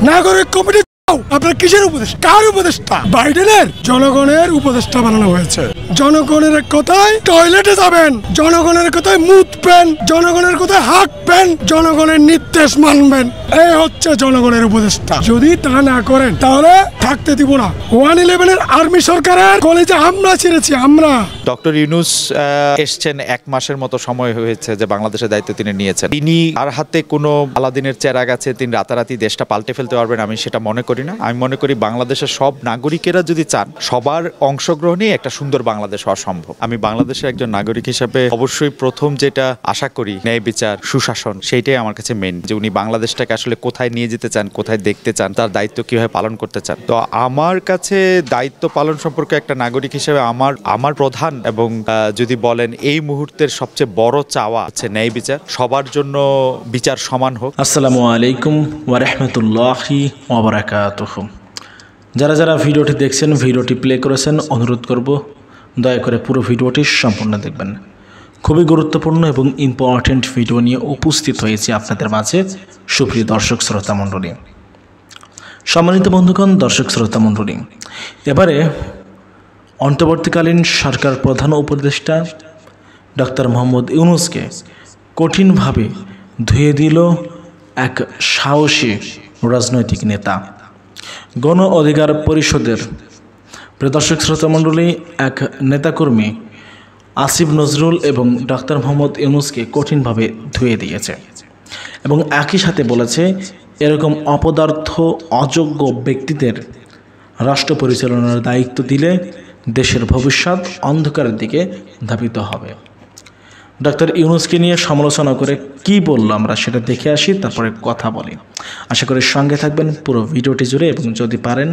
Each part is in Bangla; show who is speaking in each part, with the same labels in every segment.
Speaker 1: নাগরিক কমিটি আপনার কিসের উপদেশ? কার উপদেষ্টা? বাইডেনের? জনগণের উপদেষ্টা বানানো হয়েছে। জনগণের কথায় টয়লেটে যাবেন, জনগণের কথায় মুতবেন, জনগণের কথায় হাঁকবেন, জনগণের নির্দেশ মানবেন। এই হচ্ছে জনগণের উপদেষ্টা। যদি তা না করেন তাহলে থাকতে দিব না। 111-এর আর্মি সরকারের কলেজে আমরা ছেড়েছি আমরা।
Speaker 2: ডক্টর ইউনূস এসছেন 1 মাসের মতো সময় হয়েছে যে বাংলাদেশের দায়িত্ব তিনি নিয়েছেন। তিনি আর হাতে কোনো আলাদিনের চেরাগ আছে, তিনি রাতারাতি দেশটা পাল্টে ফেলতে পারবেন আমি সেটা মনে করি না। আমি মনে করি বাংলাদেশের সব নাগরিকেরা যদি চান, সবার অংশগ্রহণেই একটা সুন্দর বাংলাদেশ হওয়া সম্ভব। আমি বাংলাদেশের একজন নাগরিক হিসেবে অবশ্যই প্রথম যেটা আশা করি ন্যায় বিচার, সুশাসন, সেইটাই আমার কাছে মেইন। যে উনি বাংলাদেশটাকে আসলে কোথায় নিয়ে যেতে চান, কোথায় দেখতে চান, তার দায়িত্ব কিভাবে পালন করতে চান। তো আমার কাছে দায়িত্ব পালন সম্পর্কে একটা নাগরিক হিসেবে আমার প্রধান এবং যদি বলেন এই মুহূর্তের সবচেয়ে বড় চাওয়া হচ্ছে ন্যায় বিচার, সবার জন্য বিচার সমান হোক।
Speaker 3: আসসালামু আলাইকুম ওয়া রাহমাতুল্লাহি ওয়া বারাকাতুহু। যারা যারা ভিডিওটি দেখছেন, ভিডিওটি প্লে করেছেন, অনুরোধ করব দয়া করে পুরো ভিডিওটি সম্পূর্ণ দেখবেন। খুবই গুরুত্বপূর্ণ এবং ইম্পর্টেন্ট ভিডিও নিয়ে উপস্থিত হয়েছে আপনাদের মাঝে সুপ্রিয় দর্শক শ্রোতা মণ্ডলী, সম্মানিত বন্ধুগণ, দর্শক শ্রোতা মণ্ডলী। এবারে অন্তর্বর্তীকালীন সরকার প্রধান উপদেষ্টা ডক্টর মোহাম্মদ ইউনূসকে কঠিনভাবে ধুয়ে দিল এক সাহসী রাজনৈতিক নেতা। গণ অধিকার পরিষদের দর্শক শ্রোতা মণ্ডলী, এক নেতাকর্মী আসিফ নজরুল এবং ডক্টর মোহাম্মদ ইউনূসকে কঠিনভাবে ধুয়ে দিয়েছে এবং একই সাথে বলেছে এরকম অপদার্থ অযোগ্য ব্যক্তিদের রাষ্ট্র পরিচালনার দায়িত্ব দিলে দেশের ভবিষ্যৎ অন্ধকারের দিকে ধাবিত হবে। ডক্টর ইউনূসকে নিয়ে সমালোচনা করে কি বললো আমরা সেটা দেখে আসি, তারপরে কথা বলি। আশা করি সঙ্গে থাকবেন পুরো ভিডিওটি জুড়ে এবং যদি পারেন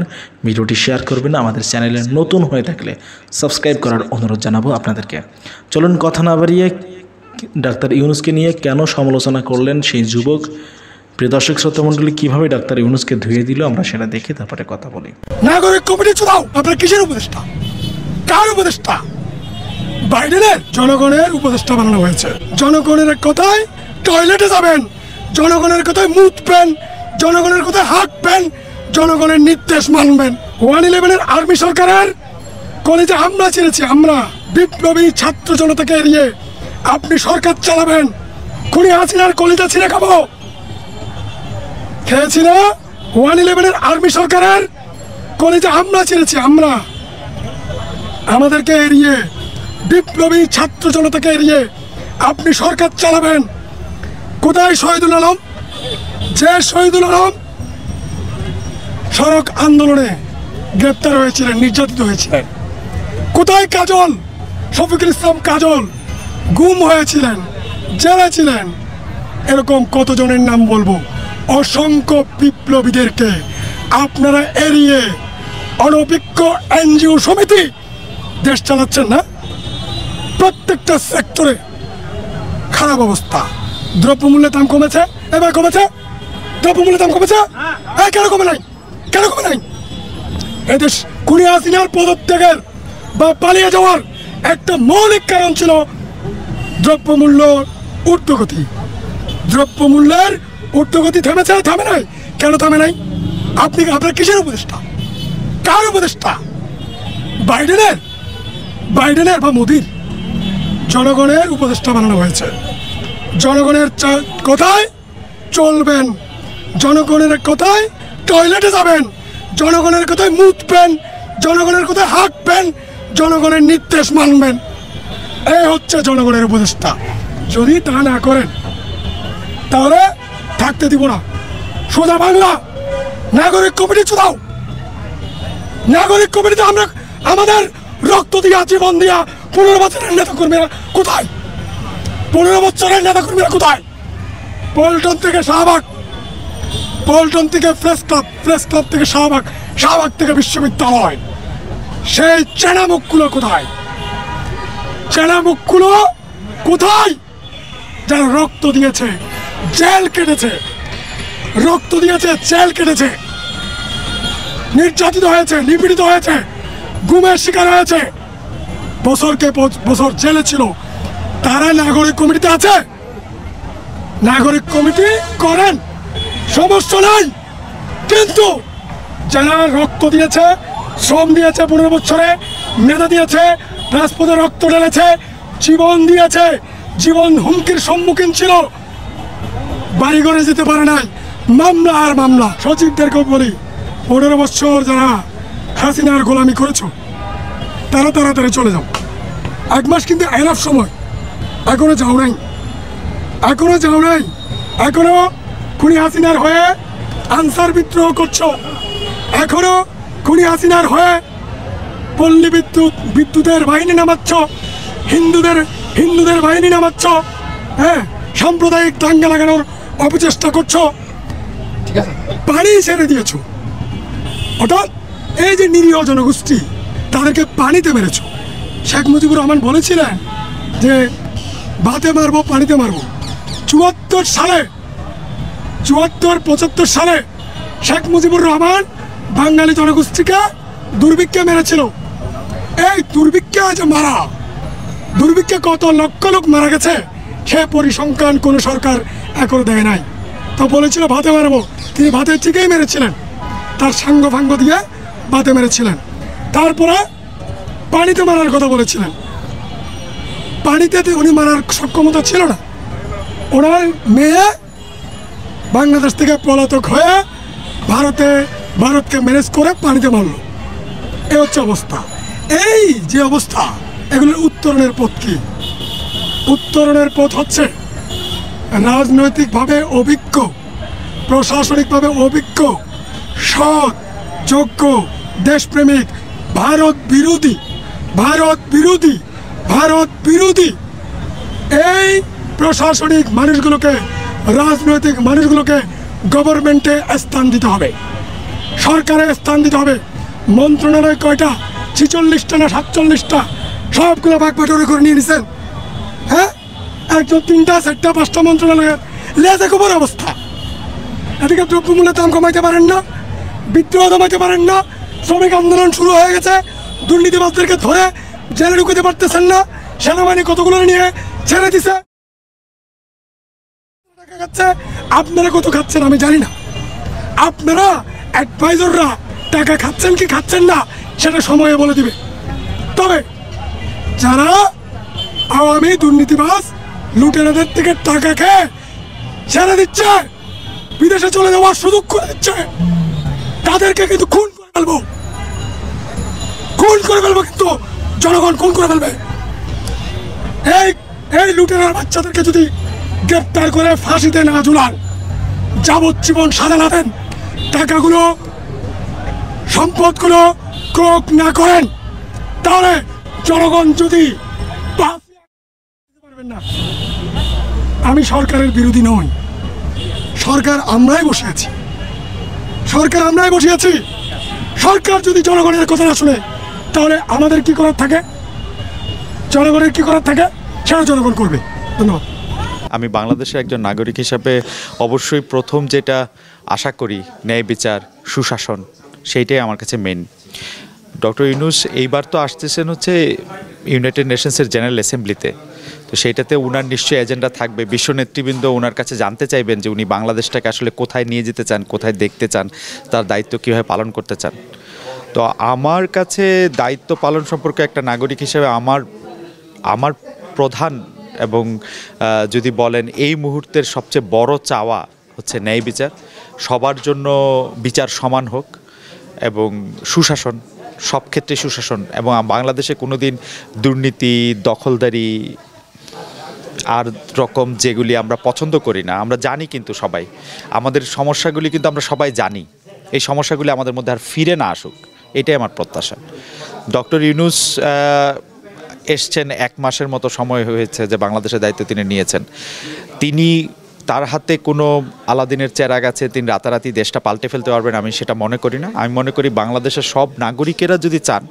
Speaker 3: ভিডিওটি শেয়ার করবেন। আমাদের চ্যানেলে নতুন হয়ে থাকলে সাবস্ক্রাইব করার অনুরোধ জানাবো আপনাদেরকে। চলুন কথা না বাড়িয়ে ডাক্তার ইউনূসকে নিয়ে কেন সমালোচনা করলেন সেই যুবক, প্রিয় দর্শক শ্রোতা মণ্ডলী, কিভাবে ডাক্তার ইউনূসকে ধুয়ে দিল আমরা সেটা দেখে তারপরে কথা বলি।
Speaker 1: নাগরিক কমিটি চুনাও আপনার কিসের উপদেষ্টা? কার উপদেষ্টা? বাইডেনের? জনগণের উপদেষ্টা বানানো হয়েছে। জনগণের কথায় টয়লেটে যাবেন, জনগণের কথায় মুতবেন, জনগণের কথায় হাঁকবেন, জনগণের নির্দেশ মানবেন। 111-এর আর্মি সরকারের কলেজে আমরা ছেড়েছি আমরা। বিপ্লবী ছাত্র জনতাকে এড়িয়ে আপনি সরকার চালাবেন। খুনি হাসিনার কলেজা ছিঁড়ে খাবো খেয়েছি না? 111-এর আর্মি সরকারের কলেজে আমরা ছেড়েছি আমরা। আমাদেরকে এড়িয়ে, বিপ্লবী ছাত্র জনতাকে এড়িয়ে আপনি সরকার চালাবেন। কোথায় শহীদুল আলম? যে শহীদুল আলম সড়ক আন্দোলনে গ্রেপ্তার হয়েছিলেন, নির্যাতিত হয়েছিলেন। কোথায় কাজল? শফিকুল ইসলাম কাজল গুম হয়েছিলেন, জেলে ছিলেন। এরকম কতজনের নাম বলবো? অসংখ্য বিপ্লবীদেরকে আপনারা এড়িয়ে অনভিজ্ঞ এনজিও সমিতি দেশ চালাচ্ছেন না? প্রত্যেকটা সেক্টরে খারাপ অবস্থা। দ্রব্যমূল্যের দাম কমেছে, এবার কমেছে। দ্রব্যমূল্যের দাম কমেছে, কেন কমে নাই? কেন কমে নাই? এদেশ খুনি হাসিনার পদত্যাগের বা পালিয়ে যাওয়ার একটা মৌলিক কারণ ছিল দ্রব্যমূল্য ঊর্ধ্বগতি। দ্রব্যমূল্যের ঊর্ধ্বগতি থেমেছে? থামে নাই। কেন থামে নাই? আপনার কিসের উপদেষ্টা? কার উপদেষ্টা? বাইডেনের? বাইডেনের বা মোদির? জনগণের উপদেষ্টা বানানো হয়েছে। জনগণের কথায় চলবেন, জনগণের কথায় টয়লেটে যাবেন, জনগণের কথায় মুতবেন, জনগণের কথায় হাঁকবেন, জনগণের নির্দেশ মানবেন। এই হচ্ছে জনগণের উপদেষ্টা। যদি তা না করেন তাহলে থাকতে দিব না। সোজা বাংলা। নাগরিক কমিটি চুনাও। নাগরিক কমিটিতে আমরা আমাদের রক্ত দিয়া, জীবন দিয়া 15 বছরের নেতাকর্মীরা কোথায়? 15 বছরের নেতাকর্মীরা কোথায়? পল্টন থেকে শাহবাগ, পল্টন থেকে প্রেস ক্লাব, প্রেস ক্লাব থেকে শাহবাগ, শাহবাগ থেকে বিশ্ববিদ্যালয়। সেই চেনা মুখগুলো কোথায়? চেনা মুখগুলো কোথায়? যারা রক্ত দিয়েছে, জেল কেটেছে, রক্ত দিয়েছে, জেল কেটেছে, নির্যাতিত হয়েছে, নিপীড়িত হয়েছে, গুমের শিকার হয়েছে, বছরকে বছর জেলে ছিল, তারা নাগরিক কমিটিতে আছে। নাগরিক কমিটি করেন, সমস্যা নাই, কিন্তু যারা রক্ত দিয়েছে, শ্রম দিয়েছে, 15 বছরে মেধা দিয়েছে, রাজপথে রক্ত ঢেলেছে, জীবন দিয়েছে, জীবন হুমকির সম্মুখীন ছিল, বাড়ি ঘরে যেতে পারে নাই, মামলা আর মামলা। সচিবদেরকেও বলি, 15 বছর যারা হাসিনার গোলামি করেছো তারা তাড়াতাড়ি চলে যাও। 1 মাস কিন্তু এনাফ সময়, এখনো যাও নাই, এখনো যাও নাই, এখনো খুনি হাসিনার হয়ে আনসার বিদ্রোহ করছো, এখনো খুনি হাসিনার হয়ে পল্লী বিদ্যুতের বাহিনী নামাচ্ছ, হিন্দুদের বাহিনী নামাচ্ছ, হ্যাঁ, সাম্প্রদায়িক দাঙ্গা লাগানোর অপচেষ্টা করছো, পানি ছেড়ে দিয়েছো। অর্থাৎ এই যে নিরীহ জনগোষ্ঠী তাদেরকে পানিতে মেরেছ। শেখ মুজিবুর রহমান বলেছিলেন যে ভাতে মারবো, পানিতে মারবো। 74 সালে 75 সালে শেখ মুজিবুর রহমান বাঙালি জনগোষ্ঠীকে দুর্ভিক্ষে মেরেছিল। এই দুর্ভিক্ষে আজ মারা, দুর্ভিক্ষে কত লক্ষ লোক মারা গেছে সে পরিসংখ্যান কোনো সরকার এখনো দেয় নাই। তো বলেছিল ভাতে মারবো, তিনি ভাতে ঠিকই মেরেছিলেন, তার সাঙ্গ ভাঙ্গ দিয়ে ভাতে মেরেছিলেন। তারপরে পানিতে মারার কথা বলেছিলেন, পানিতে উনি মারার সক্ষমতা ছিল না। ওনার মেয়ে বাংলাদেশ থেকে পলাতক হয়ে ভারতকে ম্যানেজ করে পানিতে মারলো। এই হচ্ছে অবস্থা। এই যে অবস্থা, এগুলোর উত্তরণের পথ কি? উত্তরণের পথ হচ্ছে রাজনৈতিকভাবে অভিজ্ঞ, প্রশাসনিকভাবে অভিজ্ঞ, সৎ, যোগ্য, দেশপ্রেমিক, ভারত বিরোধী এই প্রশাসনিক মানুষগুলোকে, রাজনৈতিক মানুষগুলোকে গভর্নমেন্টে স্থান দিতে হবে, সরকারে স্থান দিতে হবে। মন্ত্রণালয় কয়টা? 46টা না 47টা? সবগুলো ভাগ বাটোয়ারা করে নিয়ে নিছেন। হ্যাঁ, একজন 3টা 4টা 5টা মন্ত্রণালয়ের লেজে খবর অবস্থা। এদিকে দ্রব্যমূল্যের দাম কমাইতে পারেন না, বিদ্রোহ দমাইতে পারেন না, শ্রমিক আন্দোলন শুরু হয়ে গেছে, দুর্নীতিবাজদেরকে ধরে জেলে ঢুকাতে পারতেছেন না, সেনাবাহিনী কতগুলো নিয়ে ছেড়ে দিছে। আপনারা কত খাচ্ছেন আমি জানি না, আপনারা অ্যাডভাইজাররা টাকা খাচ্ছেন কি খাচ্ছেন না সেটা সময়ে বলে দিবে। তবে যারা আওয়ামী দুর্নীতিবাজ লুটেরাদের থেকে টাকা খেয়ে ছেড়ে দিচ্ছে, বিদেশে চলে যাওয়ার সুযোগ করে দিচ্ছে, তাদেরকে কিন্তু খুন করে ফেলবো, কিন্তু জনগণ খুন করে ফেলবে। এই লুটেরার বাচ্চাদেরকে যদি গ্রেপ্তার করে ফাঁসিতে না ঝুলান, যাবজ্জীবন সাজা না দেন, টাকাগুলো সম্পদগুলো ক্রোক না করেন, তাহলে জনগণ যদি পারবেন না। আমি সরকারের বিরোধী নই, সরকার আমরাই বসে আছি, সরকার যদি জনগণের কথা না শুনে তাহলে আমাদের কি করার থাকে? জনগণের কি করার থাকে সেটা জনগণ করবে। ধন্যবাদ।
Speaker 2: আমি বাংলাদেশের একজন নাগরিক হিসাবে অবশ্যই প্রথম যেটা আশা করি ন্যায় বিচার, সুশাসন, সেইটাই আমার কাছে মেন। ডক্টর ইউনূস এইবার তো আসতেছেন হচ্ছে ইউনাইটেড নেশনসের জেনারেল অ্যাসেম্বলিতে, তো সেইটাতে উনার নিশ্চয়ই এজেন্ডা থাকবে। বিশ্ব নেতৃবৃন্দ ওনার কাছে জানতে চাইবেন যে উনি বাংলাদেশটাকে আসলে কোথায় নিয়ে যেতে চান, কোথায় দেখতে চান, তার দায়িত্ব কীভাবে পালন করতে চান। তো আমার কাছে দায়িত্ব পালন সম্পর্কে একটা নাগরিক হিসেবে আমার প্রধান এবং যদি বলেন এই মুহূর্তের সবচেয়ে বড় চাওয়া হচ্ছে ন্যায় বিচার, সবার জন্য বিচার সমান হোক এবং সুশাসন, সব ক্ষেত্রে সুশাসন। এবং বাংলাদেশে কোনো দিন দুর্নীতি, দখলদারি আর রকম যেগুলি আমরা পছন্দ করি না, আমরা জানি, কিন্তু সবাই আমাদের সমস্যাগুলি কিন্তু আমরা সবাই জানি, এই সমস্যাগুলি আমাদের মধ্যে আর ফিরে না আসুক, এটাই আমার প্রত্যাশা। ডক্টর ইউনূস এসছেন, 1 মাসের মতো সময় হয়েছে যে বাংলাদেশের দায়িত্ব তিনি নিয়েছেন। তার হাতে কোনো আলাদিনের চেরাগ আছে, তিনি রাতারাতি দেশটা পাল্টে ফেলতে পারবেন আমি সেটা মনে করি না। আমি মনে করি বাংলাদেশের সব নাগরিকেরা যদি চান,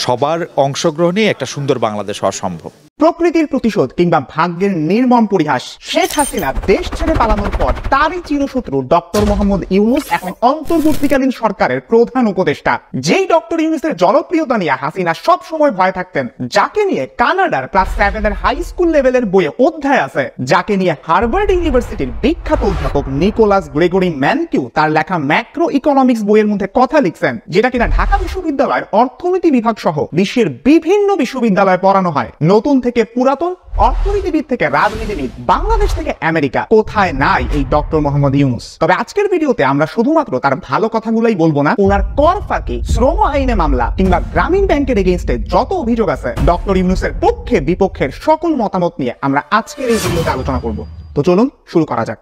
Speaker 2: সবার অংশগ্রহণেই একটা সুন্দর বাংলাদেশ হওয়া সম্ভব।
Speaker 4: প্রকৃতির প্রতিশোধ কিংবা ভাগ্যের নির্মম পরিহাস। শেখ হাসিনা দেশ ছেড়ে পালানোর পর তারই চিরশত্রু ডক্টর মোহাম্মদ ইউনূস এখন অন্তর্বর্তীকালীন সরকারের প্রধান উপদেষ্টা। যেই ডক্টর ইউনূসের জনপ্রিয়তা নিয়ে হাসিনা সব সময় ভয় থাকতেন, যাকে নিয়ে কানাডার ক্লাস 7 এর হাই স্কুল লেভেলের বইয়ে অধ্যায় আছে, যাকে নিয়ে হার্ভার্ড ইউনিভার্সিটির বিখ্যাত অধ্যাপক নিকোলাস গ্রেগরি ম্যানকিউ তার লেখা ম্যাক্রো ইকোনমিক্স বইয়ের মধ্যে কথা লিখছেন, যেটা কিনা ঢাকা বিশ্ববিদ্যালয়ের অর্থনীতি বিভাগ সহ বিশ্বের বিভিন্ন বিশ্ববিদ্যালয়ে পড়ানো হয়। নতুন থেকে পুরাতন, অর্থনীতিবিদ থেকে রাজনীতিবিদ, বাংলাদেশ থেকে আমেরিকা, কোথায় নাই এই ডক্টর মোহাম্মদ ইউনূস। তবে আজকের ভিডিওতে আমরা শুধুমাত্র তার ভালো কথাগুলোই বলবো না, ওনার কর ফাঁকি, শ্রম আইনে মামলা কিংবা গ্রামীণ ব্যাংকের এগেইনস্টে যত অভিযোগ আছে, ডক্টর ইউনূসের পক্ষে বিপক্ষের সকল মতামত নিয়ে আমরা আজকের এই ভিডিওতে আলোচনা করব। তো চলুন শুরু করা যাক।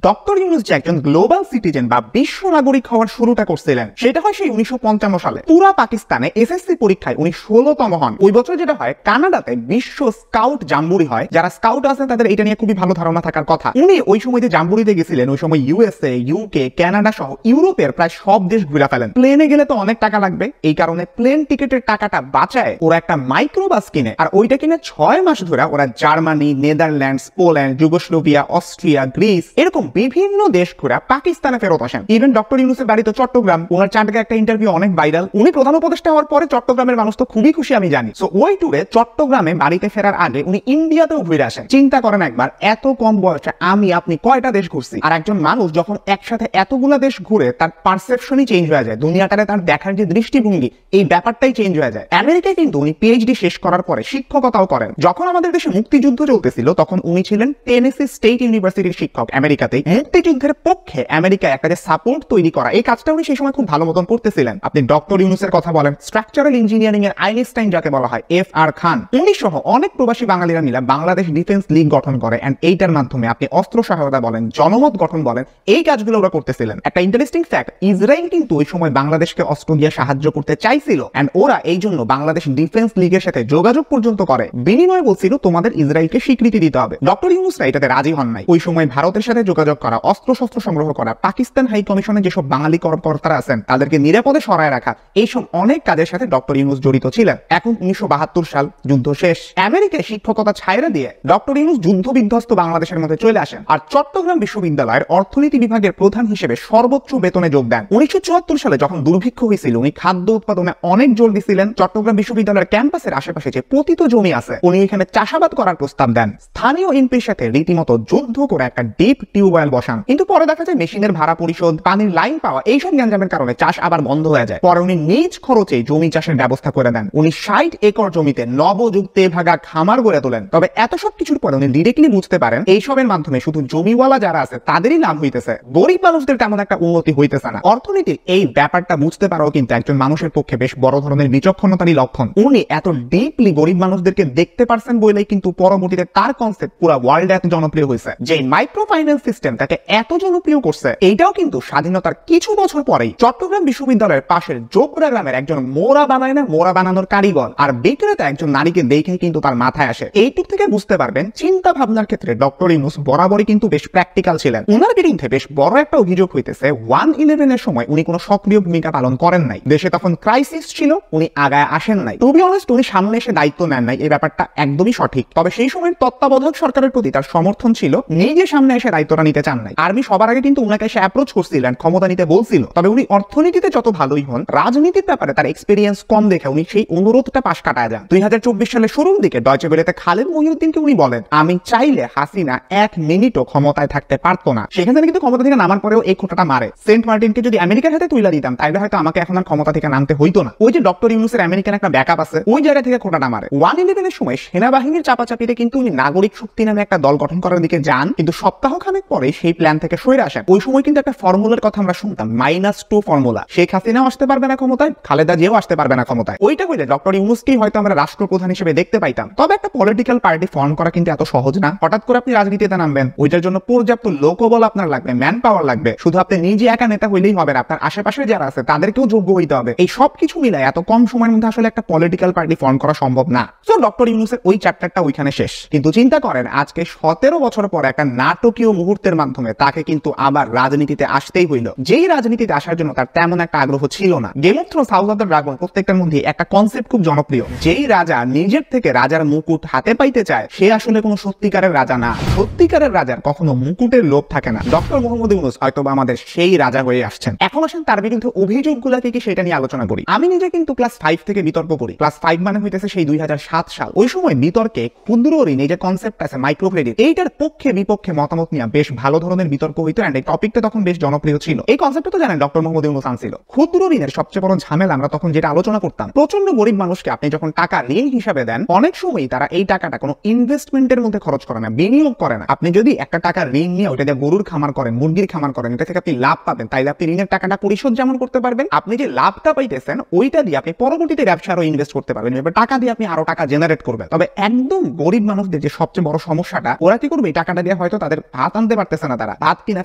Speaker 4: ডক্টর ইউনূস যে একজন গ্লোবাল সিটিজেন বা বিশ্ব নাগরিক হওয়ার শুরুটা করছিলেন, সেটা হয় সেই 1955 সালে। পুরা পাকিস্তানে এসএসসি পরীক্ষায় উনি 16তম হন। ওই বছর যেটা হয়, কানাডাতে বিশ্ব স্কাউট জাম্বুরি হয়। যারা স্কাউট আছেন তাদের এটা নিয়ে খুবই ভালো ধারণা থাকার কথা। উনি ওই সময় যে জাম্বুরিতে গেছিলেন, ওই সময় ইউএসএ, ইউকে, কানাডা সহ ইউরোপের প্রায় সব দেশ ঘুরে ফেলেন। প্লেনে গেলে তো অনেক টাকা লাগবে, এই কারণে প্লেন টিকেটের টাকাটা বাঁচায় ওরা একটা মাইক্রোবাস কিনে, আর ওইটা কিনে 6 মাস ধরে ওরা Germany, Netherlands, Poland, Yugoslavia, Austria, Greece এরকম বিভিন্ন দেশ ঘুরে পাকিস্তানে ফেরত আসেন। ইভেন ডক্টর ইউনূসের বাড়ি তো চট্টগ্রাম। ওনার চারটাকে একটা ইন্টারভিউ অনেক ভাইরাল। উনি প্রধান উপদেষ্টা হওয়ার পরে চট্টগ্রামের মানুষ তো খুবই খুশি, আমি জানি। সো ওই ট্যুরে চট্টগ্রামে বাড়িতে ফেরার আগে উনি ইন্ডিয়াতেও ঘুরে আসেন। চিন্তা করেন একবার, এত কম বয়সে আপনি কয়টা দেশ ঘুরছি। আর একজন মানুষ যখন একসাথে এতগুলা দেশ ঘুরে, তার পারসেপশনই চেঞ্জ হয়ে যায়, দুনিয়াটারে তার দেখার যে দৃষ্টিভঙ্গি, এই ব্যাপারটাই চেঞ্জ হয়ে যায়। আমেরিকায় কিন্তু উনি পিএইচডি শেষ করার পরে শিক্ষকতাও করেন। যখন আমাদের দেশে মুক্তিযুদ্ধ চলতেছিল, তখন উনি ছিলেন টেনেসি স্টেট ইউনিভার্সিটির শিক্ষক আমেরিকাতে। মুক্তিযুদ্ধের পক্ষে আমেরিকায় একটা যে সাপোর্ট তৈরি করা, এই কাজটা উনি সেই সময় খুব ভালো মতন করতেছিলেন। আপনি ডক্টর ইউনূসের কথা বলেন, স্ট্রাকচারাল ইঞ্জিনিয়ারিং এর আইনস্টাইন যাকে বলা হয়, FR খান, উনি সহ অনেক প্রবাসী বাঙালিরা মিলে বাংলাদেশ ডিফেন্স লীগ গঠন করে। এন্ড এইটার মাধ্যমে আপনি অস্ত্র সহায়তা বলেন, জনমত গঠন বলেন, এই কাজগুলো ওরা করতেছিলেন। একটা ইন্টারেস্টিং ফ্যাক্ট, ইসরায়েল কিন্তু ওই সময় বাংলাদেশকে অস্ত্র দিয়ে সাহায্য করতে চাইছিল, এন্ড ওরা এই জন্য বাংলাদেশ ডিফেন্স লীগের সাথে যোগাযোগ পর্যন্ত করে, বিনিময়ে বলছিল তোমাদের ইসরায়েলকে স্বীকৃতি দিতে হবে। ডক্টর ইউনূসরা এটাতে রাজি হন নাই। ওই সময় ভারতের সাথে যোগাযোগ করা, অস্ত্র সংগ্রহ করা, পাকিস্তান হাই কমিশনে যেসব বাঙালি কর্মকর্তারা আছেন তাদেরকে নিরাপদে সরায় রাখা, এইসব অনেক কাজের সাথে ডক্টর ইউনূস জড়িত ছিলেন। এখন 1972 সাল, যুদ্ধ শেষ, আমেরিকায় শিক্ষকতা ছাইরা দিয়ে ডক্টর ইউনূস যুদ্ধ বিধ্বস্ত বাংলাদেশের মধ্যে চলে আসেন আর চট্টগ্রাম বিশ্ববিদ্যালয়ের অর্থনীতি বিভাগের প্রধান হিসেবে সর্বোচ্চ বেতনে যোগ দেন। 1974 সালে যখন দুর্ভিক্ষ হয়েছিল, উনি খাদ্য উৎপাদনে অনেক জোর দিছিলেন। চট্টগ্রাম বিশ্ববিদ্যালয়ের ক্যাম্পাসের আশেপাশে যে পতিত জমি আছে, উনি এখানে চাষাবাদ করার প্রস্তাব দেন। স্থানীয় এমপির সাথে রীতিমতো যুদ্ধ করে একটা ডিপ টিউবওয়েল বসান, কিন্তু পরে দেখা যায় মেশিনের ভাড়া পরিশোধ, পানির লাইন পাওয়া, এইসব গ্যাঞ্জামের কারণে চাষ আবার বন্ধ হয়ে যায়। পরে উনি নিজ খরচে জমি চাষের ব্যবস্থা করে দেন। উনি 60 একর জমিতে নবযুক্তে ভাগা খামার গড়ে তোলেন। তবে এত সব কিছুর পরে উনি ডিরেক্টলি বুঝতে পারেন এইসবের মাধ্যমে শুধু জমিওয়ালা যারা আছে তাদেরই লাভ হইতেছে, গরিব মানুষদের তেমন একটা উন্নতি হইতেছে না। অর্থনীতির এই ব্যাপারটা বুঝতে পারাও কিন্তু একজন মানুষের পক্ষে বেশ বড় ধরনের বিচক্ষণতারই লক্ষণ। উনি এত ডিপলি গরিব মানুষদেরকে দেখতে পারছেন বলেই কিন্তু পরবর্তীতে তার কনসেপ্ট পুরো ওয়ার্ল্ডে এত জনপ্রিয় হয়েছে। যে মাইক্রো ফাইন্যান্স সিস্টেম তাকে এত জনপ্রিয় করছে, এইটাও কিন্তু স্বাধীনতার কিছু বছর পরেই চট্টগ্রাম বিশ্ববিদ্যালয়ের পাশের জোবরা গ্রামের একজন মোড়া বানায় না, মোড়া বানানোর কারিগর আর বিক্রেতা একজন নারীকে দেখে কিন্তু তার মাথায় আসে। এইটুক থেকে বুঝতে পারবেন চিন্তা ভাবনার ক্ষেত্রে ডক্টর ইউনূস বরাবরই কিন্তু বেশ প্র্যাকটিক্যাল ছিলেন। উনার বিরুদ্ধে বেশ বড় একটা অভিযোগ হইতেছে 1/11 এর সময় উনি কোনো সক্রিয় ভূমিকা পালন করেন নাই। দেশে তখন ক্রাইসিস ছিল, উনি আগায় আসেন নাই। টু বি অনেস্ট, উনি সামনে এসে দায়িত্ব নেন নাই, এই ব্যাপারটা একদমই সঠিক। তবে সেই সময়ের তত্ত্বাবধায়ক সরকারের প্রতি তার সমর্থন ছিল, নিজে সামনে এসে দায়িত্বটা নিতে চান নাই। আর্মি সবার আগে কিন্তু উনাকে এসে অ্যাপ্রোচ করছিলেন, ক্ষমতা নিতে বলছিল। তবে উনি অর্থনীতিতে যত ভালোই হন, রাজনীতির ব্যাপারে তার এক্সপেরিয়েন্স কম দেখে উনি সেই অনুরোধটা পাশ কাটায় যান। 2024 সালের শুরুর দিকে ডয়চে ভেলেতে খালেদ মহিউদ্দিনকে উনি বলেন, আমি চাইলে হাসিনা 1 মিনিটও ক্ষমতায় থাকতে পারতো না। সেখানে কিন্তু ক্ষমতা থেকে নামার পরেও এই খোঁটাটা মারে, সেন্ট মার্টিনকে যদি আমেরিকার হাতে তুলে দিতাম তাহলে হয়তো আমাকে এখন আর ক্ষমতা থেকে নামতে হইতো না। ওই যে ডক্টর ইউনূসের আমেরিকার একটা ব্যাকআপ আছে, ওই জায়গা থেকে খোঁটাটা মারে। 1/11 এর সময় সেনাবাহিনীর চাপাচাপিতে কিন্তু উনি নাগরিক শক্তি নামে একটা দল গঠন করার দিকে যান, কিন্তু সপ্তাহখানেক পরে সেই প্ল্যান থেকে সরে আসেন। ওই সময় কিন্তু একটা ফর্মুলার কথা আমরা শুনতাম, -2 ফর্মুলা। শেখ হাসিনাও আসতে পারবে না ক্ষমতায়, খালেদা জিয়াও আসতে পারবে না ক্ষমতায়। ওইটা হইলে ডক্টর ইউনূসকেই হয়তো আমরা রাষ্ট্রপ্রধান হিসেবে দেখতে পাইতাম। তবে একটা পলিটিক্যাল পার্টি ফর্ম করা কিন্তু এত সহজ না। হঠাৎ করে আপনি রাজনীতিতে নামবেন, ওইটার জন্য পর্যাপ্ত লোকবল আপনার লাগবে, ম্যান পাওয়ার লাগবে। শুধু আপনি নিজে একা নেতা হইলেই হবে না, আপনার আশেপাশে যারা আছে তাদেরকেও যোগ্য হইতে হবে। এই সব কিছু মিলায় এত কম সময়ের মধ্যে আসলে একটা পলিটিক্যাল পার্টি ফর্ম করা সম্ভব না। সো ডক্টর ইউনূসের ওই চ্যাপ্টারটা ওইখানে শেষ। কিন্তু চিন্তা করেন, আজকে 17 বছর পর একটা নাটকীয় মুহূর্ত মুহূর্তের মাধ্যমে তাকে কিন্তু আবার রাজনীতিতে আসতেই হইল। যেই রাজনীতিতে আসার জন্য তার তেমন একটা আগ্রহ ছিল না। Game of Thrones, house of the dragon প্রত্যেকটার মধ্যে একটা কনসেপ্ট খুব জনপ্রিয়। যেই রাজা নিজের থেকে রাজার মুকুট হাতে পাইতে চায় সে আসলে কোনো সত্যিকারের রাজা না। সত্যিকারের রাজার কখনো মুকুটের লোভ থাকে না। ডক্টর মোহাম্মদ ইউনূস হয়তো আমাদের সেই রাজা হয়ে আসছেন। এখন আসেন তার বিরুদ্ধে অভিযোগগুলোকে কি সেটা নিয়ে আলোচনা করি। আমি নিজে কিন্তু ক্লাস 5 থেকে বিতর্ক করি। ক্লাস 5 মানে হইতেছে সেই 2007 সাল। ওই সময় বিতর্কে ক্ষুদ্র ঋণ, এই যে কনসেপ্ট আছে মাইক্রো ক্রেডিট, এইটার পক্ষে বিপক্ষে মতামত নিয়ে বেশ ভালো ধরনের বিতর্ক হইতো। এন্ড এই টপিকটা তখন বেশ জনপ্রিয় ছিল। এই কনসেপ্টটা তো জানেন ডক্টর মোহাম্মদ ইউনূস আনছিল। ক্ষুদ্র ঋণের সবচেয়ে বড় ঝামেলা আমরা তখন যেটা আলোচনা করতাম, প্রচন্ড গরিব মানুষকে আপনি যখন টাকা ঋণ হিসাবে দেন, অনেক সময় তারা এই টাকাটা কোনো ইনভেস্টমেন্টের মধ্যে খরচ করে না, বিনিয়োগ করে না। আপনি যদি একটা টাকা ঋণ নিয়ে ওইটা দিয়ে গরুর খামার করেন, মুরগির খামার করেন, এটা থেকে আপনি লাভ পাবেন, তাইলে আপনি ঋণের টাকাটা পরিশোধ যেমন করতে পারবেন, আপনি যে লাভটা পাইতেছেন ওইটা দিয়ে আপনি পরবর্তীতে ব্যবসা আরো ইনভেস্ট করতে পারবেন। এবার টাকা দিয়ে আপনি আরো টাকা জেনারেট করবেন। তবে একদম গরিব মানুষদের যে সবচেয়ে বড় সমস্যাটা, ওরা কি করবে, এই টাকাটা দিয়ে হয়তো তাদের ভাত আনতে পারতেছে না, তারা ভাত কিনা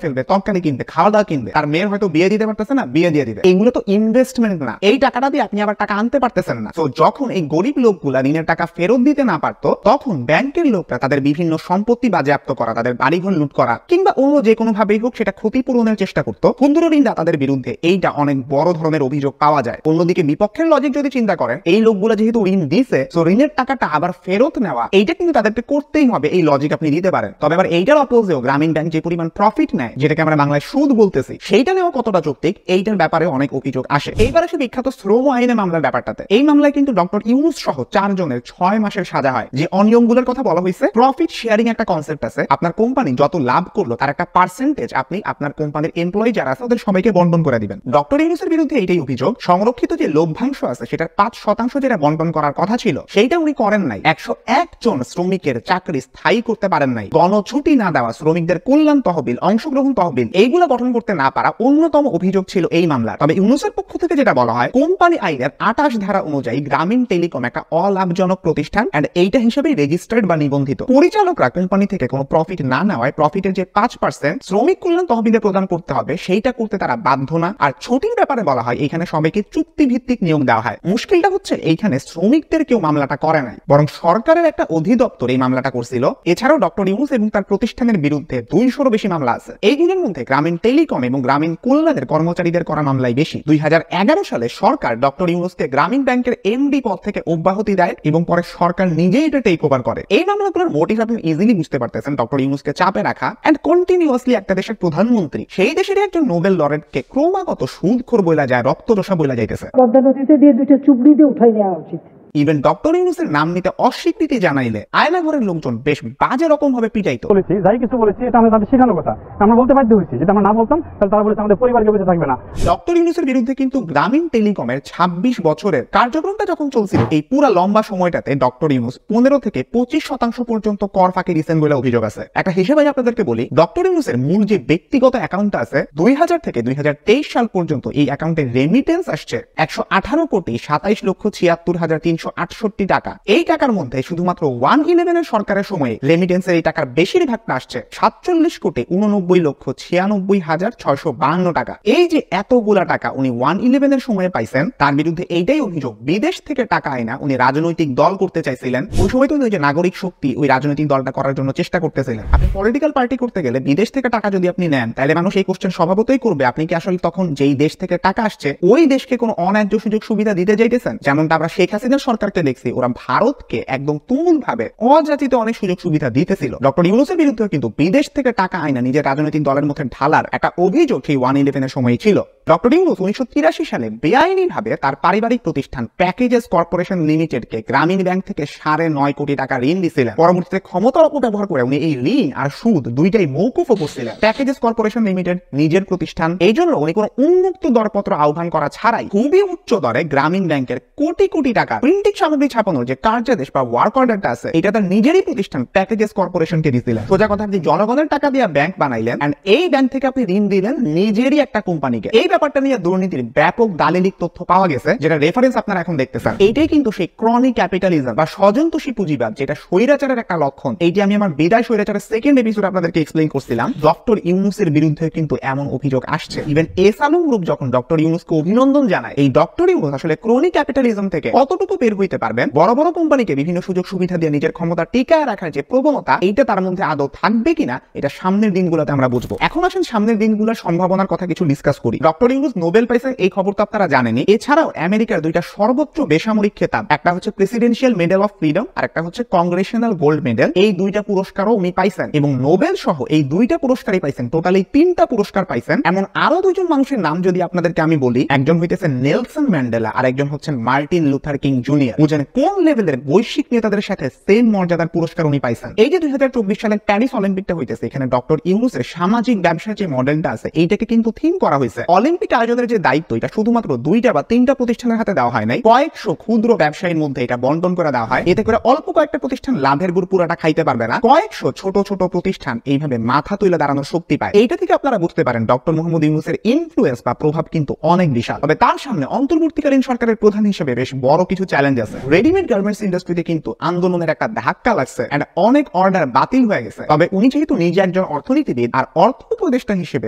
Speaker 4: ফেলবে, তরকারি কিনবে, খাওয়া দাওয়া কিনবে, তার মেয়ের হয়তো বিয়ে দিতে পারতেছে না, বিয়ে দিয়ে দিবে। এইগুলো তো ইনভেস্টমেন্ট না। এই টাকাটা দিয়ে আপনি আবার টাকা আনতে পারতেছেন না। তো যখন এই গরিব লোকগুলা ঋণের টাকা ফেরত দিতে না পারতো, তখন ব্যাংকের লোকরা তাদের বিভিন্ন সম্পত্তি বাজেয়াপ্ত করা, তাদের বাড়িঘর লুট করা, কিংবা অন্য যে কোনো ভাবেই হোক সেটা ক্ষতিপূরণের চেষ্টা করতো ক্ষুদ্র ঋণদাতাদের বিরুদ্ধে। এইটা অনেক বড় ধরনের অভিযোগ পাওয়া যায়। অন্যদিকে বিপক্ষের লজিক যদি চিন্তা করেন, এই লোকগুলা যেহেতু ঋণ দিছে, তো ঋণের টাকাটা আবার ফেরত নেওয়া এইটা কিন্তু তাদেরকে করতেই হবে, এই লজিক আপনি দিতে পারেন। তবে আবার এইটার অপোজিও গ্রামীণ ব্যাংক যে পরিমাণ প্রফিট নেয়, যেটাকে আমরা বাংলায় সুদ বলতেছি, সেইটা নেওয়া কতটা যৌক্তিক, এইটার ব্যাপারে অনেক অভিযোগ আসে। এইবার আসে বিখ্যাত শ্রম আইনে মামলার ব্যাপারটাতে। এই মামলায় কিন্তু ডক্টর ইউনূস সহ 4 জনের 6 মাসের সাজা হয়। যে অনিয়মগুলোর কথা বলা হয়েছে, প্রফিট শেয়ারিং একটা কনসেপ্ট আছে। আপনার কোম্পানি যত লাভ করলো তার একটা পার্সেন্টেজ আপনি আপনার কোম্পানির এমপ্লয়ি যারা আছে ওদের সবাইকে বন্টন করে দিবেন। ডক্টর ইউনূসের বিরুদ্ধে এইটাই অভিযোগ। সংরক্ষিত যে লভ্যাংশ আছে সেটার 5% যেটা বন্টন করার কথা ছিল সেইটা উনি করেন নাই। 101 জন শ্রমিকের চাকরি স্থায়ী করতে পারেন নাই। গণছুটি না দেওয়া, শ্রমিকদের কল্যাণ তহবিল, অংশগ্রহণ তহবিল এইগুলো গঠন করতে না পারা অন্যতম অভিযোগ ছিল এই মামলা। তবে ইউনূসের পক্ষ থেকে যেটা বলা হয়, কোম্পানি আইনের 28 ধারা অনুযায়ী গ্রামীণ টেলিকম একটা অলাভজনক প্রতিষ্ঠান, এন্ড এইটা হিসেবে রেজিস্টার্ড বা নিবন্ধিত। পরিচালকরা কোম্পানি থেকে কোনো প্রফিট না নেওয়ায় প্রফিটের যে 5% শ্রমিক কল্যাণ তহবিলে প্রদান করতে হবে সেইটা করতে তারা বাধ্য না। আর ছুটির ব্যাপারে বলা হয় এখানে সবাইকে চুক্তি ভিত্তিক নিয়োগ দেওয়া হয়। মুশকিলটা হচ্ছে এইখানে শ্রমিকদের কেউ মামলাটা করে নাই, বরং সরকারের একটা অধিদপ্তর এই মামলাটা করছিল। এছাড়াও ডক্টর ইউনূস এবং তার প্রতিষ্ঠানের বিরুদ্ধে 200-রও বেশি মামলা আছে। এইগুলোর মধ্যে গ্রামীণ টেলিকম এবং গ্রামীণ কল্যাণের কর্মচারীদের করা মামলাই বেশি। 2011 সালে সরকার ডক্টর ইউনূসকে গ্রামীণ ব্যাংকের এমডি পদ থেকে অব্যাহতি দেয় এবং পরে সরকার নিজেই এটা টেক ওভার করে। এই মামলাগুলোর মোটিভ আপনি ইজিলি বুঝতে পারতেছেন, ডক্টর ইউনূসকে চাপে রাখা এন্ড কন্টিনিউয়াসলি একটা দেশের প্রধানমন্ত্রী, সেই দেশের একজন নোবেল লরেটকে ক্রমাগত সুদখোর বলা যায়, রক্তচোষা বলা যাইতেছে।
Speaker 5: পদ্মা নদীতে দিয়ে 2টা চুবড়ি দিয়ে উঠাই নেওয়া উচিত।
Speaker 4: ইভেন ডক্টর ইউনূসের নাম নিতে অস্বীকৃতি জানাইলে আয়নাঘরের লোকজন বেশ বাজে রকম ভাবে পিটাইতো।
Speaker 6: বলেছি যাই কিছু বলেছি এটা আমাদের তাদের শেখানোর কথা, আমরা বলতে বাধ্য হয়েছি। যদি আমরা না বলতাম তাহলে তারা বলেছে আমাদের পরিবারকে বেঁচে থাকবে না।
Speaker 4: ডক্টর ইউনূসের বিরুদ্ধে কিন্তু গ্রামীণ টেলিকমের 26 বছরের কার্যক্রমটা যখন চলছিল, এই পুরো লম্বা সময়টাতে ডক্টর ইউনূস 15 থেকে 25% পর্যন্ত কর ফাঁকি দিয়েছেন বলে অভিযোগ আছে। একটা হিসেবে আপনাদেরকে বলি, ডক্টর ইউনূসের মূল যে ব্যক্তিগত অ্যাকাউন্ট আছে 2000 থেকে 2023 সাল পর্যন্ত এই অ্যাকাউন্টে রেমিটেন্স আসছে 118,27,76,368 টাকা। এই টাকার মধ্যে শুধুমাত্র 111 সরকারের সময়ে রেমিটেন্সের এই টাকার বেশিরভাগটা আসছে 47,89,96,652 টাকা। এই যে এতগুলা টাকা উনি 111 সময়ে পাইছেন, তার বিরুদ্ধে এইটাই অভিযোগ বিদেশ থেকে টাকা আইনা উনি রাজনৈতিক দল করতে চাইছিলেন। ওই সময় তো ওই যে নাগরিক শক্তি ওই রাজনৈতিক দলটা করার জন্য চেষ্টা করতেছিলেন। আপনি পলিটিক্যাল পার্টি করতে গেলে বিদেশ থেকে টাকা যদি আপনি নেন, তাহলে মানুষ এই কোশ্চেন স্বভাবতই করবে, আপনি কি আসলে তখন যেই দেশ থেকে টাকা আসছে ওই দেশকে কোনো অন্যায্য সুযোগ সুবিধা দিতে যাইতেছেন? যেমনটা আমরা শেখ হাসিনার সরকারকে দেখছি, ওরা ভারতকে একদম তুমুল ভাবে অযাচিত অনেক সুযোগ সুবিধা দিতেছিল। ডক্টর ইউনূসের বিরুদ্ধে কিন্তু বিদেশ থেকে টাকা আইনা নিজের রাজনৈতিক দলের মধ্যে ঢালার একটা অভিযোগ সেই 111 সময় ছিল। ডক্টর ইউনূস 1983 সালে বেআইনিভাবে তার পারিবারিক প্রতিষ্ঠান প্যাকেজেস কর্পোরেশন লিমিটেডকে গ্রামীণ ব্যাংক থেকে 9.5 কোটি টাকা ঋণ দিয়েছিলেন। পরবর্তীতে ক্ষমতার অপব্যবহার করে উনি এই ঋণ আর সুদ দুইটাই মৌকুফ করছিলেন। প্যাকেজেস কর্পোরেশন লিমিটেড নিজের প্রতিষ্ঠান, এই জন্য উনি কোনো উন্মুক্ত দরপত্র আহ্বান করা ছাড়াই খুবই উচ্চ দরে গ্রামীণ ব্যাংকের কোটি কোটি টাকা প্রিন্টিং সামগ্রী ছাপানোর যে কার্যাদেশ বা ওয়ার্ক অর্ডারটা আছে, এটা তার নিজেরই প্রতিষ্ঠান প্যাকেজেস কর্পোরেশনকে দিয়েছিলেন। সোজা কথা, আপনি জনগণের টাকা দিয়ে ব্যাংক বানাইলেন এন্ড এই ব্যাংক থেকে আপনি ঋণ দিলেন নিজেরই একটা কোম্পানিকে। এই ব্যাপারটা নিয়ে দুর্নীতির ব্যাপক দালিলিক তথ্য পাওয়া গেছে, যেটা রেফারেন্স আপনারা এখন দেখতেছেন। এইটাই কিন্তু সেই ক্রনিক ক্যাপিটালিজম বা স্বজনতোষী পুঁজিবাদ, যেটা স্বৈরাচারের একটা লক্ষণ। এইটি আমি আমার বিদায় স্বৈরাচারের সেকেন্ড এপিসোড আপনাদেরকে এক্সপ্লেইন করছিলাম। ডক্টর ইউনূসের বিরুদ্ধে কিন্তু এমন অভিযোগ আসছে। ইভেন এস আলম গ্রুপ যখন ডক্টর ইউনূসকে অভিনন্দন জানায়, এই ডক্টর ইউনূস আসলে ক্রনিক ক্যাপিটালিজম থেকে কতটুকু বের হইতে পারবেন, বড় বড় কোম্পানিকে বিভিন্ন সুযোগ সুবিধা দিয়ে নিজের ক্ষমতা টিকায় রাখার যে প্রবণতা, এইটা তার মধ্যে আদৌ থাকবে কিনা এটা সামনের দিনগুলোতে আমরা বুঝবো। এখন আসেন সামনের দিনগুলোর সম্ভাবনার কথা কিছু ডিসকাস করি। ডক্টর ইউনূস নোবেল পাইছেন এই খবর তো আপনারা জানেনই। এছাড়াও আমেরিকার দুইটা সর্বোচ্চ বেসামরিক খেতাব, একটা হচ্ছে প্রেসিডেন্সিয়াল মেডেল অফ ফ্রিডম আর একটা হচ্ছে কংগ্রেশনাল গোল্ড মেডেল, এই দুইটা পুরস্কারও উনি পাইছেন এবং নোবেল সহ এই দুইটা পুরস্কারই পাইছেন, টোটালি 3টা পুরস্কার পাইছেন। এমন আরো দুইজন মানুষের নাম যদি আপনাদেরকে আমি বলি, একজন হইতেছেন নেলসন ম্যান্ডেলা আর একজন হচ্ছেন মার্টিন লুথার কিং জুনিয়র। বুঝেন কোন লেভেলের বৈশ্বিক নেতাদের সাথে সেম মর্যাদার পুরস্কার উনি পাইছেন। এই যে 2024 সালের প্যারিস অলিম্পিকটা হইতেছে, এখানে ডক্টর ইউনূসের সামাজিক ব্যবসার যে মডেলটা আছে এইটাকে কিন্তু থিম করা হয়েছে। অলিম্পিক আয়োজনের যে দায়িত্ব এটা শুধুমাত্র 2টা বা 3টা প্রতিষ্ঠানের হাতে দেওয়া হয় নাই, কয়েকশো ক্ষুদ্র ব্যবসায়ীর মধ্যে এটা বন্টন করে দেওয়া হয়। এতে করে অল্প কয়েকটা প্রতিষ্ঠান লাভের গুড় পুরাটা খাইতে পারবে না, কয়েকশো ছোট ছোট প্রতিষ্ঠান এইভাবে মাথা তুলে দাঁড়ানোর শক্তি পায়। এইটা থেকে আপনারা বুঝতে পারেন ডক্টর মোহাম্মদ ইউনূসের ইনফ্লুয়েন্স বা প্রভাব কিন্তু অনেক বিশাল। তবে তার সামনে অন্তর্বর্তীকালীন সরকারের প্রধান হিসেবে বেশ বড় কিছু চ্যালেঞ্জ আছে। রেডিমেড গার্মেন্টস ইন্ডাস্ট্রিতে কিন্তু আন্দোলনের একটা ধাক্কা লাগছে এন্ড অনেক অর্ডার বাতিল হয়ে গেছে। তবে উনি যেহেতু নিজে একজন অর্থনীতিবিদ আর অর্থ উপদেষ্টা হিসেবে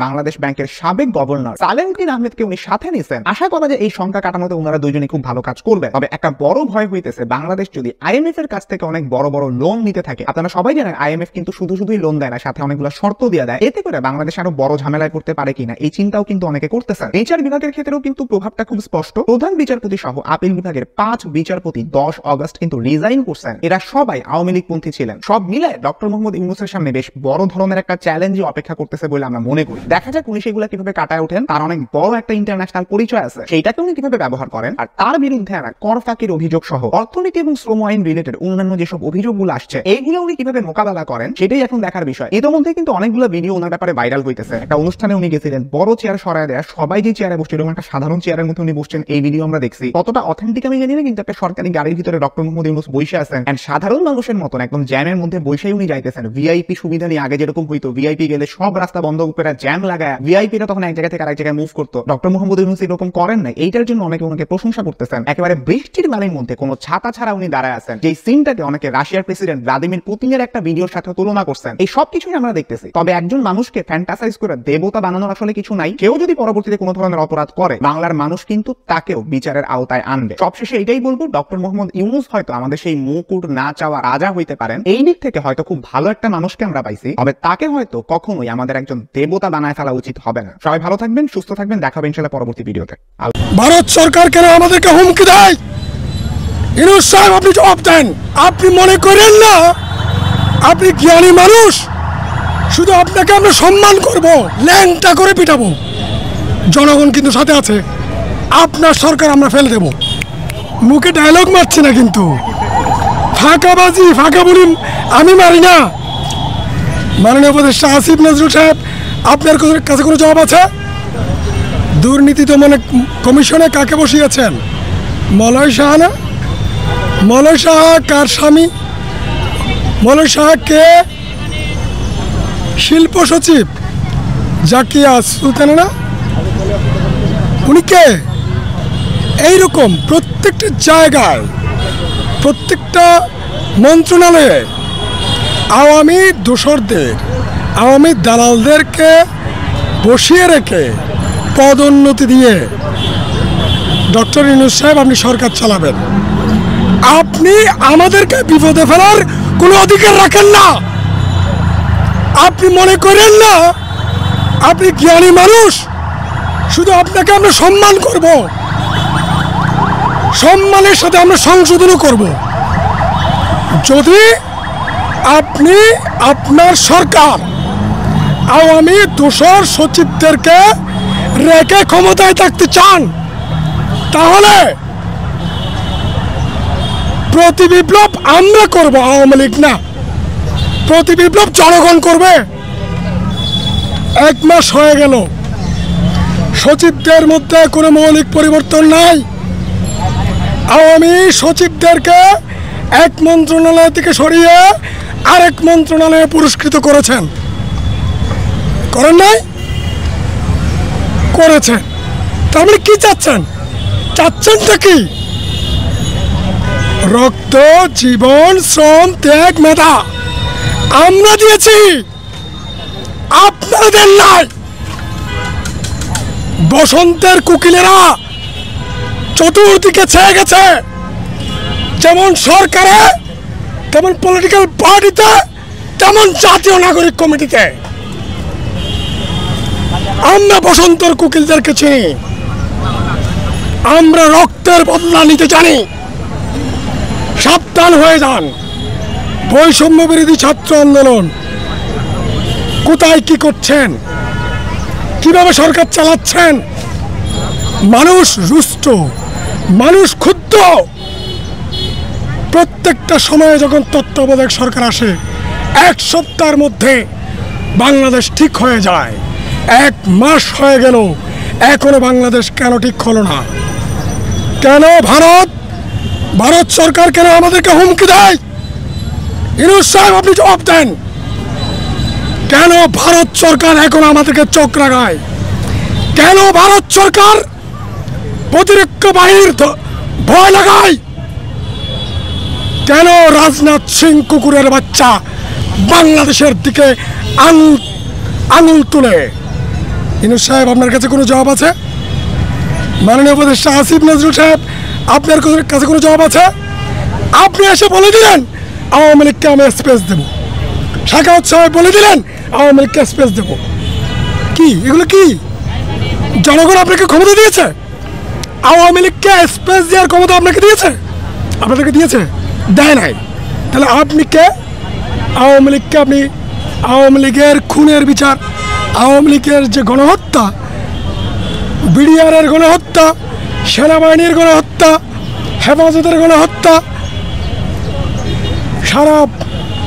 Speaker 4: বাংলাদেশ ব্যাংকের সাবেক গভর্নর সালেউদ্দিন আহমেদকে উনি সাথে নিছেন, আশা করা যায় এই সংখ্যা কাটানোতে ওনারা দুইজনই খুব ভালো কাজ করবে। তবে একটা বড় ভয় হইতেছে, বাংলাদেশ যদি আইএমএফ এর কাছ থেকে অনেক বড় বড় লোন নিতে থাকে, আপনারা সবাই জানেন আইএমএফ কিন্তু শুধুই লোন দেয় না, সাথে অনেকগুলো শর্ত দিয়ে দেয়, এতে করে বাংলাদেশ আরো বড় ঝামেলায় পড়তে পারে কিনা এই চিন্তাও কিন্তু অনেকে করতেছেন। বিচার বিভাগের ক্ষেত্রেও কিন্তু প্রভাবটা খুব স্পষ্ট। প্রধান বিচারপতি সহ আপিল বিভাগের 5 বিচারপতি 10 অগস্ট কিন্তু রিজাইন করছেন, এরা সবাই আওয়ামী লীগ পন্থী ছিলেন। সব মিলায় ডক্টর মোহাম্মদ ইউনূসের সামনে বেশ বড় ধরনের একটা চ্যালেঞ্জই অপেক্ষা করতেছে বলে আমরা মনে করি। দেখা যাক উনি সেগুলো কিভাবে কাটায় ওঠেন, তার অনেক বড় একটা ইন্টারন্যাশনাল পরিচয় আছে, সেইটাকে উনি কিভাবে ব্যবহার করেন, আর তার বিরুদ্ধে আনা কর ফাঁকির অভিযোগ সহ অর্থনীতি এবং শ্রম আইন রিলেটেড অন্যান্য যেসব অভিযোগগুলো আসছে এইগুলো উনি কিভাবে মোকাবেলা করেন সেটাই এখন দেখার বিষয়। ইতিমধ্যে কিন্তু অনেকগুলো ভিডিও ওনার ব্যাপারে ভাইরাল হইতেছে। একটা অনুষ্ঠানে উনি গেছিলেন, বড় চেয়ার সরায় দেয়া, সবাই যে চেয়ারে বসছিল এবং একটা সাধারণ চেয়ারের মধ্যে উনি বসছেন, এই ভিডিও আমরা দেখছি। কতটা অথেন্টিক আমি জানি না, কিন্তু একটা সরকারি গাড়ির ভিতরে ডক্টর মোহাম্মদ ইউনূস বসে আছেন এন্ড সাধারণ মানুষের মতন একদম জ্যামের মধ্যে বসেই উনি যাইতেছেন। ভিআইপি সুবিধা নিয়ে আগে যেরকম হইতো, ভিআইপি গেলে সব রাস্তা বন্ধ করে জ্যাম লাগায় ভিআইপিরা তখন এক জায়গা থেকে আরেক জায়গায় মুভ করতো, ডক্টর মোহাম্মদ ইউনূস এরকম করেন না। এইটার জন্য অনেকে ওনাকে প্রশংসা করতেছেন। একেবারে বৃষ্টির বালির মধ্যে কোনো ছাতা ছাড়া উনি দাঁড়ায় আছেন, যে সিনটাকে অনেকে রাশিয়ার প্রেসিডেন্ট ভ্লাদিমির পুতিনের একটা ভিডিওর সাথে তুলনা করছেন। এই সব কিছুই আমরা দেখতেছি। তবে একজন মানুষকে ফ্যান্টাসাইজ করে দেবতা বানানোর আসলে কিছু নাই। কেউ যদি পরবর্তীতে কোনো ধরনের অপরাধ করে, বাংলার মানুষ কিন্তু তাকেও বিচারের আওতায় আনবে। সবশেষে এটাই বলবো, ডক্টর মোহাম্মদ ইউনূস হয়তো আমাদের সেই মুকুট না চাওয়া রাজা হইতে পারেন, এই দিক থেকে হয়তো খুব ভালো একটা মানুষকে আমরা পাইছি, তবে তাকে হয়তো কখনোই আমাদের একজন দেবতা বানায় ফেলা উচিত হবে না। সবাই ভালো থাকবেন, সুস্থ থাকবেন, দেখা হবে ইনশাআল্লাহ পরবর্তী ভিডিওতে।
Speaker 1: ভারত সরকার কেন আমাদেরকে হুমকি দেয়? ইউনূস সাহেব আপনি জবাব দেন। আপনি মনে করেন না আপনি জ্ঞানী মানুষ, শুধু আপনাকে আমরা সম্মান করব, ল্যাংটা করে পিটাবো? জনগণ কিন্তু সাথে আছে, আপনার সরকার আমরা ফেলে দেব। মুখে ডায়লগ মারছে না, কিন্তু ফাঁকাবাজি ফাঁকা বলি আমি মারি না। মাননীয় উপদেষ্টা আসিফ নজরুল সাহেব, আপনার কাছে কোনো জবাব আছে? দুর্নীতি দমন কমিশনে কাকে বসিয়েছেন? মলয় শাহ না? মলয় শাহ কার স্বামী? মলয় শাহ কে? শিল্প সচিব জাকিয়া সুলতানা না? উনি কে? এইরকম প্রত্যেকটা জায়গায়, প্রত্যেকটা মন্ত্রণালয়ে আওয়ামী দোসরদের, আওয়ামী দালালদেরকে বসিয়ে রেখে পদোন্নতি দিয়ে ডক্টর ইউনূস সাহেব আপনি সরকার চালাবেন। আপনি আমাদেরকে বিপদে ফেলার কোনো অধিকার রাখেন না। আপনি মনে করেন না আপনি জ্ঞানী মানুষ, শুধু আপনাকে আমরা সম্মান করব, সম্মানের সাথে আমরা সংশোধনও করব। যদি আপনি আপনার সরকার আওয়ামী দোসর সচিবদেরকে রেখে ক্ষমতায় থাকতে চান, তাহলে প্রতি বিপ্লব আমরা করব, আওয়ামী লীগ না। প্রতি বিপ্লব জনগণ করবে। 1 মাস হয়ে গেল, সচিবদের মধ্যে কোনো মৌলিক পরিবর্তন নাই। আওয়ামী সচিবদেরকে এক মন্ত্রণালয় থেকে সরিয়ে আরেক মন্ত্রণালয়ে পুরস্কৃত করেছেন, করেন নাই? করেছেন। তার মানে কি চাচ্ছেন? চাচ্ছেনটা কি? রক্ত, জীবন, শ্রম, ত্যাগ, মেধা আমরা দিয়েছি, আপনারা দেন নাই। বসন্তের কোকিলেরা চতুর্দিকে ছেয়ে গেছে, যেমন সরকারে, তেমন পলিটিক্যাল পার্টিতে, তেমন জাতীয় নাগরিক কমিটিতে। আমরা বসন্তর কোকিলদেরকে চিনি, আমরা রক্তের বদলা নিতে জানি। সাবধান হয়ে যান। বৈষম্য বিরোধী ছাত্র আন্দোলন কোথায় কি করছেন, কিভাবে সরকার চালাচ্ছেন? মানুষ রুষ্ট, মানুষ ক্ষুব্ধ। প্রত্যেকটা সময়ে যখন তত্ত্বাবধায়ক সরকার আসে, এক সপ্তাহের মধ্যে বাংলাদেশ ঠিক হয়ে যায়। 1 মাস হয়ে গেল, এখনো বাংলাদেশ কেন ঠিক হলো না? কেন ভারত সরকার কেন আমাদেরকে হুমকি দেয়? ইউনূস সাহেব, আপনি জবাব দেন। কেন ভারত সরকার এখন আমাদেরকে চোখ রাখায়? কেন ভারত সরকার প্রতিরক্ষা বাহিনীর ভয় লাগায়? কেন রাজনাথ সিং কুকুরের বাচ্চা বাংলাদেশের দিকে আঙুল তুলে? ইউনূস সাহেব, আপনার কাছে কোনো জবাব আছে? মাননীয় উপদেষ্টা আসিফ নজরুল সাহেব, আপনার কাছে কোনো জবাব আছে? আপনি এসে বলে দিলেন আওয়ামী লীগকে আমি স্পেস দেব। সাখাওয়াত সাহেব বলে দিলেন আওয়ামী লীগকে স্পেস দেব। কি এগুলো? কি জনগণ আপনাকে ক্ষমতা দিয়েছে? আওয়ামী লীগকে স্পেস দেওয়ার ক্ষমতা আপনাকে দিয়েছে? আপনাদেরকে দিয়েছে? দেয় নাই। তাহলে আপনি কে? আওয়ামী লীগকে আপনি আওয়ামী লীগের খুনের বিচার, আওয়ামী লীগের যে গণহত্যা, বিডিআরের গণহত্যা, সেনাবাহিনীর গণহত্যা, হেফাজতের গণহত্যা, সারা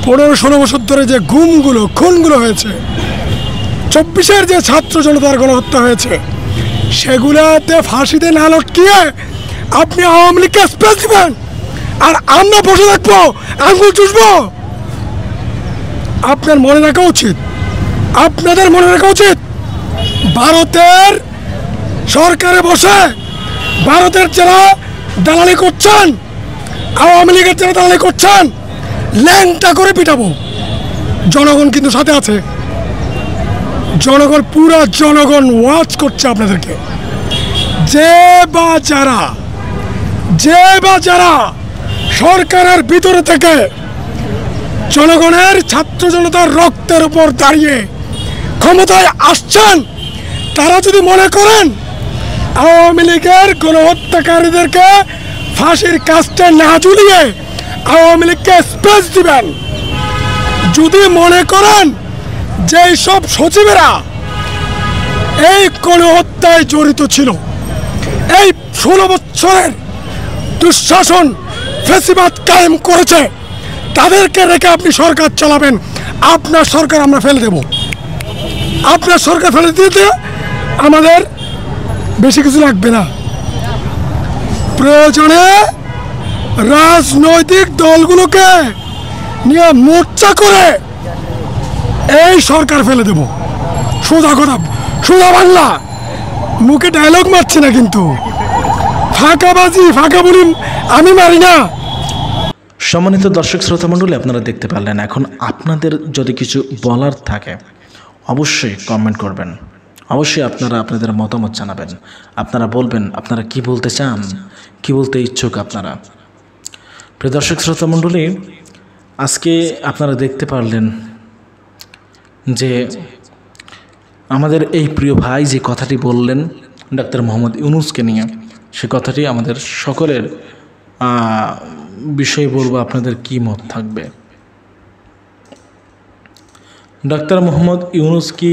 Speaker 1: 15-16 বছর ধরে যে খুনগুলো হয়েছে, 24-এর যে ছাত্র জনতার গণহত্যা হয়েছে, সেগুলাতে ফাঁসিতে না লটকিয়ে আপনি আওয়ামী লীগকে স্পেস দিবেন আর আমরা বসে থাকবো, আঙুল চুষবো? আপনার মনে রাখা উচিত, আপনাদের মনে রাখা উচিত, ভারতের সরকারে বসে ভারতের যারা দালালি করছেন, আওয়ামী লীগের যারা দালালি করছেন, ল্যাংটা করে পিটাবো। জনগণ কিন্তু সাথে আছে। জনগণ, পুরা জনগণ ওয়াচ করছে আপনাদেরকে। যে বা যারা সরকারের ভিতরে থেকে জনগণের, ছাত্র জনতার রক্তের উপর দাঁড়িয়ে ক্ষমতায় আসছেন, তারা যদি মনে করেন আওয়ামী লীগের গণহত্যাকারীদেরকে ফাঁসির কাস্টে না ঝুলিয়ে আওয়ামী লীগকে স্পেস দিবেন, যদি মনে করেন যে সব সচিবেরা এই গণহত্যায় জড়িত ছিল, এই 16 বছরের দুঃশাসন ফ্যাসিবাদ কায়েম করেছে, তাদেরকে রেখে আপনি সরকার চালাবেন, আপনার সরকার আমরা ফেলে দেব। আপনার সরকার ফেলে দিতে আমাদের বেশি কিছু লাগবে না। প্রয়োজনে রাজনৈতিক দলগুলোকে নিয়ে মোর্চা করে এই সরকার ফেলে দেব। সোজা কথা, সোজা বাংলা, মুখে ডায়লগ মারছি না, কিন্তু ফাঁকা বলি আমি মারি না।
Speaker 3: সম্মানিত দর্শক শ্রোতা মণ্ডলী, আপনারা দেখতে পারলেন। এখন আপনাদের যদি কিছু বলার থাকে অবশ্যই কমেন্ট করবেন, অবশ্যই আপনারা আপনাদের মতামত জানাবেন, আপনারা বলবেন আপনারা কি বলতে চান, কি বলতে ইচ্ছুক আপনারা। প্রিয় দর্শক শ্রোতা মণ্ডলী, আজকে আপনারা দেখতে পারলেন যে আমাদের এই প্রিয় ভাই যে কথাটি বললেন ডাক্তার মোহাম্মদ ইউনূসকে নিয়ে, সে কথাটি আমাদের সকলের বিষয় বলবো, আপনাদের কি মত থাকবে। ডাক্তার মোহাম্মদ ইউনূস কি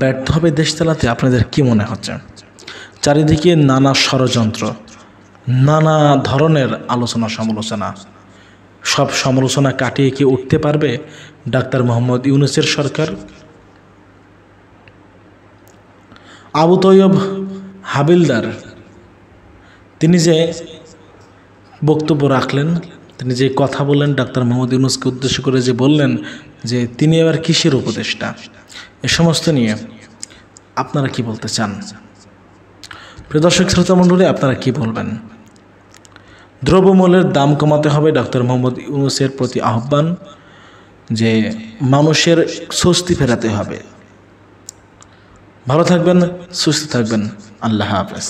Speaker 3: ব্যর্থ হবে দেশ চালাতে? আপনাদের কি মনে হচ্ছে? চারিদিকে নানা ষড়যন্ত্র, নানা ধরনের আলোচনা সমালোচনা, সব সমালোচনা কাটিয়ে কি উঠতে পারবে ডাক্তার মোহাম্মদ ইউনূসের সরকার? আবু তৈয়ব হাবিলদার তিনি যে বক্তব্য রাখলেন, তিনি যে কথা বললেন ডাক্তার মোহাম্মদ ইউনূসকে উদ্দেশ্য করে, যে বললেন যে তিনি এবার কিসের উপদেষ্টা, এ সমস্ত নিয়ে আপনারা কি বলতে চান? প্রিয় দর্শক শ্রোতা মণ্ডলী, আপনারা কি বলবেন? দ্রব্যমূল্যের দাম কমাতে হবে, ডাক্তার মোহাম্মদ ইউনূসের প্রতি আহ্বান যে মানুষের স্বস্তি ফেরাতে হবে। ভালো থাকবেন, সুস্থ থাকবেন, আল্লাহ হাফেজ।